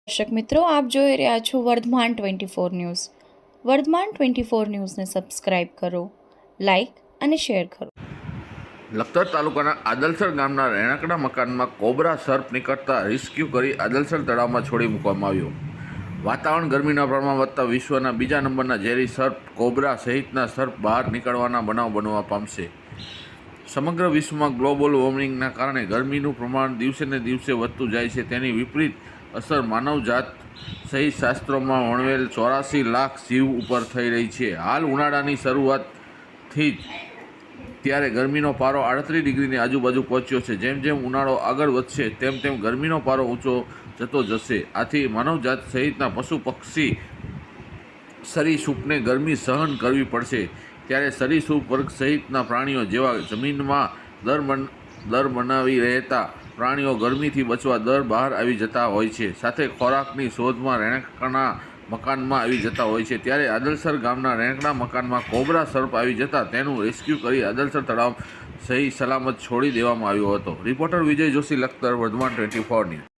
દર્શક મિત્રો, આપ જોઈ રહ્યા છો વર્ધમાન 24 ન્યૂઝ. વર્ધમાન 24 ન્યૂઝને સબસ્ક્રાઇબ કરો, લાઇક અને શેર કરો. લખતર તાલુકાના આદલસર ગામના રહેણાંકના મકાનમાં કોબરા સર્પ નીકળતા રેસ્ક્યુ કરી આદલસર તળાવમાં છોડી મૂકવામાં આવ્યો. વાતાવરણ ગરમીના પ્રમાણમાં વધતા વિશ્વના બીજા નંબરના ઝેરી સર્પ કોબરા સહિતના સર્પ બહાર નીકળવાના બનાવ બનવા પામશે. સમગ્ર વિશ્વમાં ગ્લોબલ વોર્મિંગના કારણે ગરમીનું પ્રમાણ દિવસે ને દિવસે વધતું જાય છે. તેની વિપરીત અસર માનવજાત સહિત શાસ્ત્રોમાં વર્ણવેલ 84 લાખ જીવ ઉપર થઈ રહી છે. હાલ ઉનાળાની શરૂઆતથી જ ત્યારે ગરમીનો પારો 38 ડિગ્રીની આજુબાજુ પહોંચ્યો છે. જેમ જેમ ઉનાળો આગળ વધશે તેમ તેમ ગરમીનો પારો ઊંચો જતો જશે. આથી માનવજાત સહિતના પશુ પક્ષી સરીસૃપને ગરમી સહન કરવી પડશે. ત્યારે સરીસૃપ વર્ગ સહિતના પ્રાણીઓ જેવા જમીનમાં દર બનાવી રહેતા પ્રાણીઓ ગરમીથી બચવા દર બહાર આવી જતા હોય છે. સાથે ખોરાકની શોધમાં રહેણાંકના મકાનમાં આવી જતા હોય છે. ત્યારે આદલસર ગામના રહેણાંકના મકાનમાં કોબરા સર્પ આવી જતા તેનું રેસ્ક્યુ કરી આદલસર તળાવ સહી સલામત છોડી દેવામાં આવ્યો હતો. રિપોર્ટર વિજય જોશી, લખતર, વર્ધમાન 24 ન્યૂઝ.